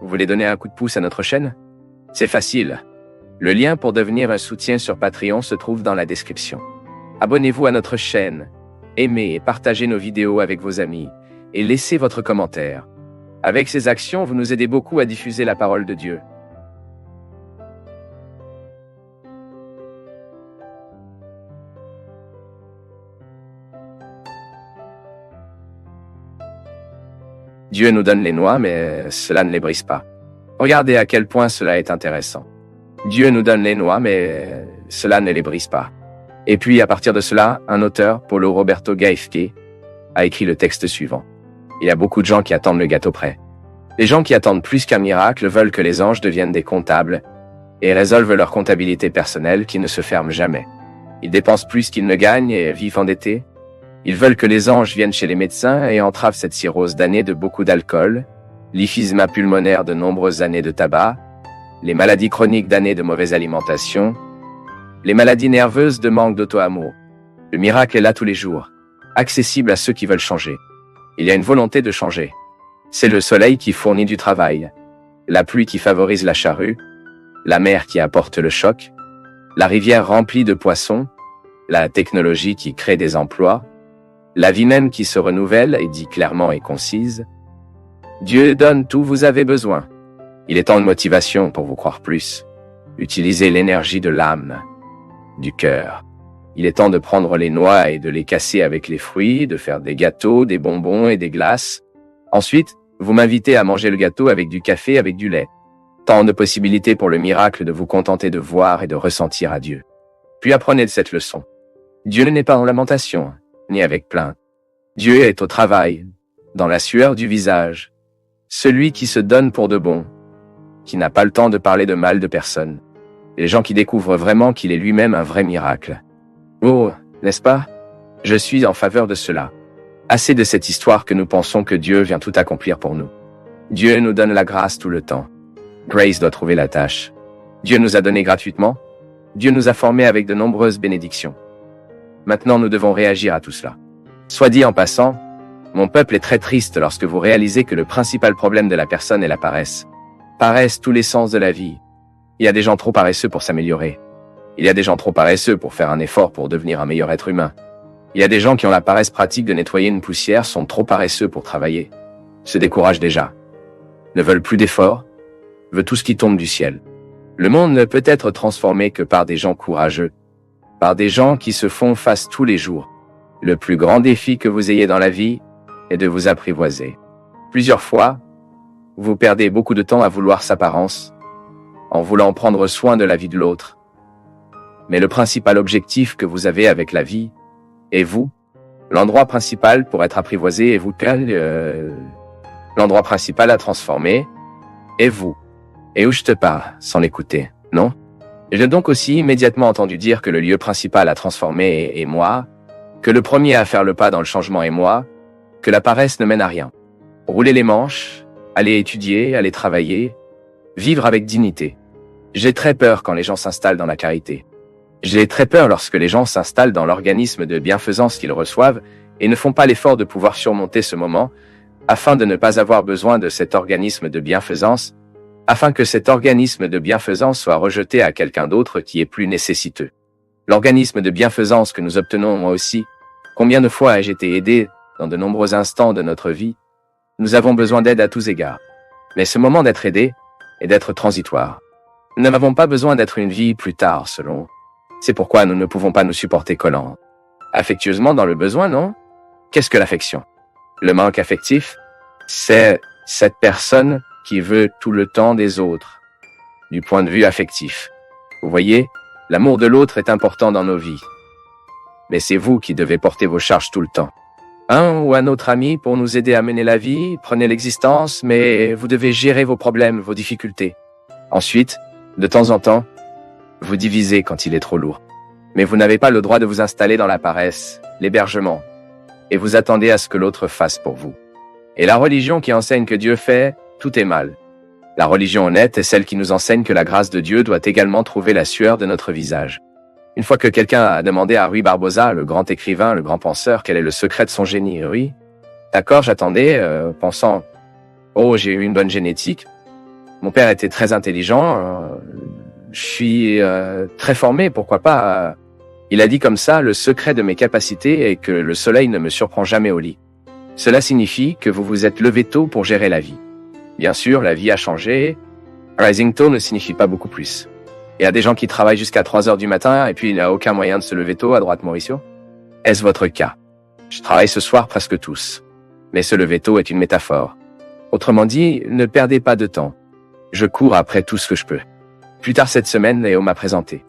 Vous voulez donner un coup de pouce à notre chaîne? C'est facile. Le lien pour devenir un soutien sur Patreon se trouve dans la description. Abonnez-vous à notre chaîne, aimez et partagez nos vidéos avec vos amis, et laissez votre commentaire. Avec ces actions, vous nous aidez beaucoup à diffuser la parole de Dieu. Dieu nous donne les noix, mais cela ne les brise pas. Regardez à quel point cela est intéressant. Dieu nous donne les noix, mais cela ne les brise pas. Et puis, à partir de cela, un auteur, Paulo Roberto Gaifke, a écrit le texte suivant. Il y a beaucoup de gens qui attendent le gâteau prêt. Les gens qui attendent plus qu'un miracle veulent que les anges deviennent des comptables et résolvent leur comptabilité personnelle qui ne se ferme jamais. Ils dépensent plus qu'ils ne gagnent et vivent endettés. Ils veulent que les anges viennent chez les médecins et entravent cette cirrhose d'années de beaucoup d'alcool, l'emphysème pulmonaire de nombreuses années de tabac, les maladies chroniques d'années de mauvaise alimentation, les maladies nerveuses de manque d'auto-amour. Le miracle est là tous les jours, accessible à ceux qui veulent changer. Il y a une volonté de changer. C'est le soleil qui fournit du travail, la pluie qui favorise la charrue, la mer qui apporte le choc, la rivière remplie de poissons, la technologie qui crée des emplois, la vie même qui se renouvelle et dit clairement et concise. Dieu donne tout vous avez besoin. Il est temps de motivation pour vous croire plus. Utilisez l'énergie de l'âme, du cœur. Il est temps de prendre les noix et de les casser avec les fruits, de faire des gâteaux, des bonbons et des glaces. Ensuite, vous m'invitez à manger le gâteau avec du café, avec du lait. Tant de possibilités pour le miracle de vous contenter de voir et de ressentir à Dieu. Puis apprenez de cette leçon. Dieu n'est pas en lamentation, ni avec plainte. Dieu est au travail, dans la sueur du visage. Celui qui se donne pour de bon, qui n'a pas le temps de parler de mal de personne. Les gens qui découvrent vraiment qu'il est lui-même un vrai miracle. Oh, n'est-ce pas? Je suis en faveur de cela. Assez de cette histoire que nous pensons que Dieu vient tout accomplir pour nous. Dieu nous donne la grâce tout le temps. Grace doit trouver la tâche. Dieu nous a donné gratuitement. Dieu nous a formés avec de nombreuses bénédictions. Maintenant, nous devons réagir à tout cela. Soit dit en passant, mon peuple est très triste lorsque vous réalisez que le principal problème de la personne est la paresse. Paresse tous les sens de la vie. Il y a des gens trop paresseux pour s'améliorer. Il y a des gens trop paresseux pour faire un effort pour devenir un meilleur être humain. Il y a des gens qui ont la paresse pratique de nettoyer une poussière, sont trop paresseux pour travailler. Se découragent déjà. Ne veulent plus d'efforts. Veulent tout ce qui tombe du ciel. Le monde ne peut être transformé que par des gens courageux. Par des gens qui se font face tous les jours. Le plus grand défi que vous ayez dans la vie est de vous apprivoiser. Plusieurs fois, vous perdez beaucoup de temps à vouloir sa apparence, en voulant prendre soin de la vie de l'autre. Mais le principal objectif que vous avez avec la vie est vous. L'endroit principal pour être apprivoisé est vous. L'endroit principal à transformer est vous. Et où je te parle, sans l'écouter, non? J'ai donc aussi immédiatement entendu dire que le lieu principal à transformer est moi, que le premier à faire le pas dans le changement est moi, que la paresse ne mène à rien. Rouler les manches, aller étudier, aller travailler, vivre avec dignité. J'ai très peur quand les gens s'installent dans la charité. J'ai très peur lorsque les gens s'installent dans l'organisme de bienfaisance qu'ils reçoivent et ne font pas l'effort de pouvoir surmonter ce moment, afin de ne pas avoir besoin de cet organisme de bienfaisance, afin que cet organisme de bienfaisance soit rejeté à quelqu'un d'autre qui est plus nécessiteux. L'organisme de bienfaisance que nous obtenons moi aussi, combien de fois ai-je été aidé dans de nombreux instants de notre vie? Nous avons besoin d'aide à tous égards. Mais ce moment d'être aidé est d'être transitoire. Nous n'avons pas besoin d'être une vie plus tard, selon. C'est pourquoi nous ne pouvons pas nous supporter collants. Affectueusement dans le besoin, non? Qu'est-ce que l'affection? Le manque affectif, c'est cette personne qui veut tout le temps des autres, du point de vue affectif. Vous voyez, l'amour de l'autre est important dans nos vies. Mais c'est vous qui devez porter vos charges tout le temps. Un ou un autre ami pour nous aider à mener la vie, prenez l'existence, mais vous devez gérer vos problèmes, vos difficultés. Ensuite, de temps en temps, vous divisez quand il est trop lourd. Mais vous n'avez pas le droit de vous installer dans la paresse, l'hébergement, et vous attendez à ce que l'autre fasse pour vous. Et la religion qui enseigne que Dieu fait, tout est mal. La religion honnête est celle qui nous enseigne que la grâce de Dieu doit également trouver la sueur de notre visage. Une fois que quelqu'un a demandé à Rui Barbosa, le grand écrivain, le grand penseur, quel est le secret de son génie, oui. D'accord, j'attendais, pensant, oh, j'ai eu une bonne génétique. Mon père était très intelligent, je suis très formé, pourquoi pas. Il a dit comme ça, le secret de mes capacités est que le soleil ne me surprend jamais au lit. Cela signifie que vous vous êtes levé tôt pour gérer la vie. Bien sûr, la vie a changé. Rising tôt ne signifie pas beaucoup plus. Il y a des gens qui travaillent jusqu'à 3 heures du matin et puis il n'y a aucun moyen de se lever tôt à droite Mauricio. Est-ce votre cas? Je travaille ce soir presque tous. Mais se lever tôt est une métaphore. Autrement dit, ne perdez pas de temps. Je cours après tout ce que je peux. Plus tard cette semaine, Léo m'a présenté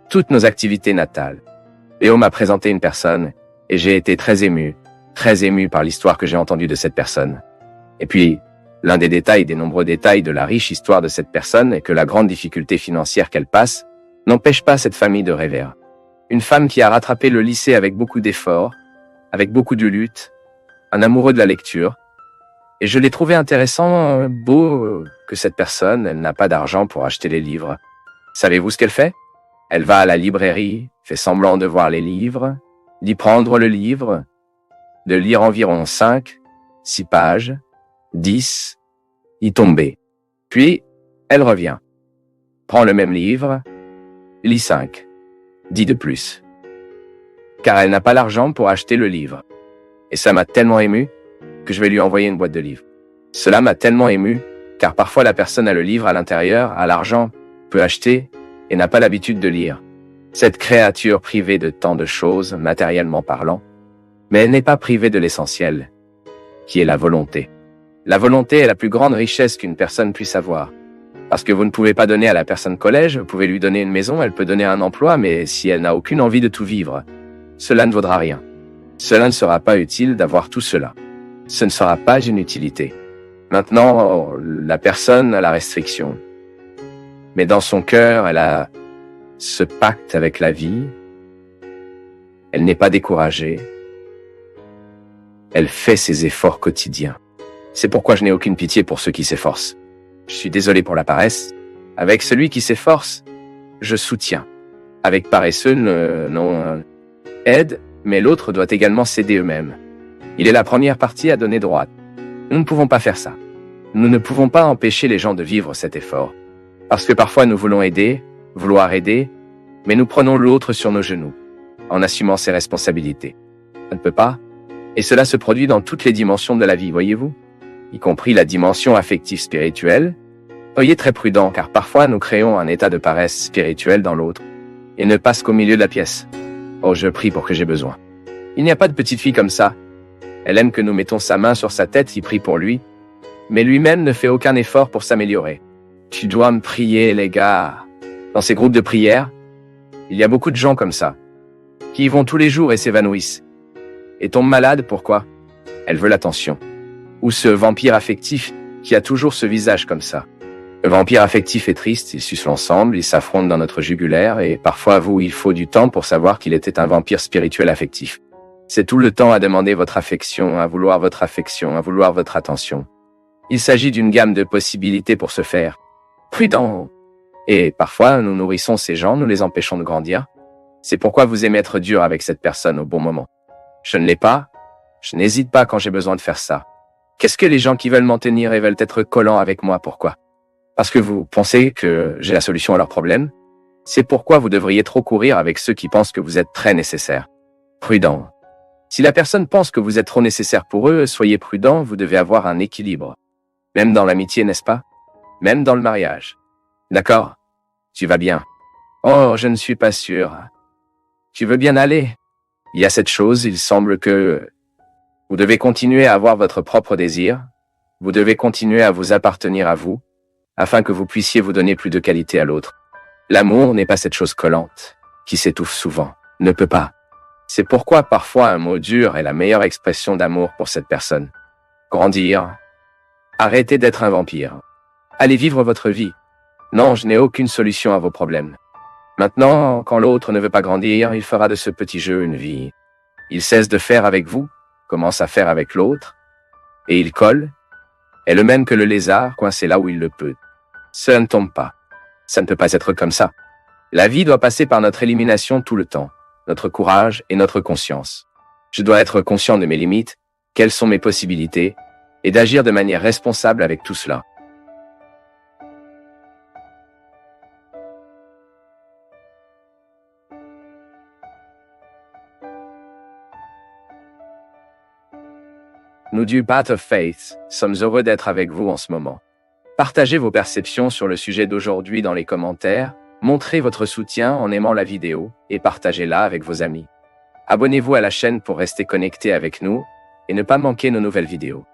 toutes nos activités natales. Léo m'a présenté une personne et j'ai été très ému par l'histoire que j'ai entendue de cette personne. Et puis, l'un des nombreux détails de la riche histoire de cette personne est que la grande difficulté financière qu'elle passe n'empêche pas cette famille de rêver. Une femme qui a rattrapé le lycée avec beaucoup d'efforts, avec beaucoup de lutte, un amoureux de la lecture. Et je l'ai trouvé intéressant, beau, que cette personne, elle n'a pas d'argent pour acheter les livres. Savez-vous ce qu'elle fait? Elle va à la librairie, fait semblant de voir les livres, d'y prendre le livre, de lire environ 5, 6 pages, 10, y tomber. Puis, elle revient, prend le même livre, lit 5, 10 de plus. Car elle n'a pas l'argent pour acheter le livre. Et ça m'a tellement ému que je vais lui envoyer une boîte de livres. Cela m'a tellement ému, car parfois la personne a le livre à l'intérieur, a l'argent, peut acheter, et n'a pas l'habitude de lire. Cette créature privée de tant de choses, matériellement parlant, mais elle n'est pas privée de l'essentiel, qui est la volonté. La volonté est la plus grande richesse qu'une personne puisse avoir. Parce que vous ne pouvez pas donner à la personne collège, vous pouvez lui donner une maison, elle peut donner un emploi, mais si elle n'a aucune envie de tout vivre, cela ne vaudra rien. Cela ne sera pas utile d'avoir tout cela. Ce ne sera pas une utilité. Maintenant, la personne a la restriction. Mais dans son cœur, elle a ce pacte avec la vie. Elle n'est pas découragée. Elle fait ses efforts quotidiens. C'est pourquoi je n'ai aucune pitié pour ceux qui s'efforcent. Je suis désolé pour la paresse. Avec celui qui s'efforce, je soutiens. Avec paresseux, non aide, mais l'autre doit également s'aider eux-mêmes. Il est la première partie à donner droite. Nous ne pouvons pas faire ça. Nous ne pouvons pas empêcher les gens de vivre cet effort. Parce que parfois nous voulons aider, vouloir aider, mais nous prenons l'autre sur nos genoux, en assumant ses responsabilités. Ça ne peut pas. Et cela se produit dans toutes les dimensions de la vie, voyez-vous, y compris la dimension affective spirituelle. Soyez très prudents, car parfois nous créons un état de paresse spirituelle dans l'autre, et ne passe qu'au milieu de la pièce. Oh, je prie pour que j'ai besoin. Il n'y a pas de petite fille comme ça. Elle aime que nous mettons sa main sur sa tête, y prie pour lui, mais lui-même ne fait aucun effort pour s'améliorer. Tu dois me prier, les gars. Dans ces groupes de prière, il y a beaucoup de gens comme ça, qui y vont tous les jours et s'évanouissent. Et tombent malades, pourquoi? Elle veut l'attention. Ou ce vampire affectif qui a toujours ce visage comme ça. Le vampire affectif est triste, il suce l'ensemble, il s'affronte dans notre jugulaire, et parfois vous, il faut du temps pour savoir qu'il était un vampire spirituel affectif. C'est tout le temps à demander votre affection, à vouloir votre affection, à vouloir votre attention. Il s'agit d'une gamme de possibilités pour se faire. Prudent. Et parfois, nous nourrissons ces gens, nous les empêchons de grandir. C'est pourquoi vous aimez être dur avec cette personne au bon moment. Je ne l'ai pas. Je n'hésite pas quand j'ai besoin de faire ça. Qu'est-ce que les gens qui veulent m'en tenir et veulent être collants avec moi, pourquoi? Parce que vous pensez que j'ai la solution à leurs problèmes? C'est pourquoi vous devriez trop courir avec ceux qui pensent que vous êtes très nécessaire. Prudent. Si la personne pense que vous êtes trop nécessaire pour eux, soyez prudent, vous devez avoir un équilibre. Même dans l'amitié, n'est-ce pas? Même dans le mariage. D'accord? Tu vas bien. Oh, je ne suis pas sûr. Tu veux bien aller? Il y a cette chose, il semble que vous devez continuer à avoir votre propre désir, vous devez continuer à vous appartenir à vous, afin que vous puissiez vous donner plus de qualité à l'autre. L'amour n'est pas cette chose collante, qui s'étouffe souvent, ne peut pas. C'est pourquoi parfois un mot dur est la meilleure expression d'amour pour cette personne. Grandir. Arrêtez d'être un vampire. Allez vivre votre vie. Non, je n'ai aucune solution à vos problèmes. Maintenant, quand l'autre ne veut pas grandir, il fera de ce petit jeu une vie. Il cesse de faire avec vous, commence à faire avec l'autre, et il colle, est le même que le lézard coincé là où il le peut. Cela ne tombe pas. Ça ne peut pas être comme ça. La vie doit passer par notre élimination tout le temps, notre courage et notre conscience. Je dois être conscient de mes limites, quelles sont mes possibilités, et d'agir de manière responsable avec tout cela. Nous du Path of Faith sommes heureux d'être avec vous en ce moment. Partagez vos perceptions sur le sujet d'aujourd'hui dans les commentaires, montrez votre soutien en aimant la vidéo et partagez-la avec vos amis. Abonnez-vous à la chaîne pour rester connecté avec nous et ne pas manquer nos nouvelles vidéos.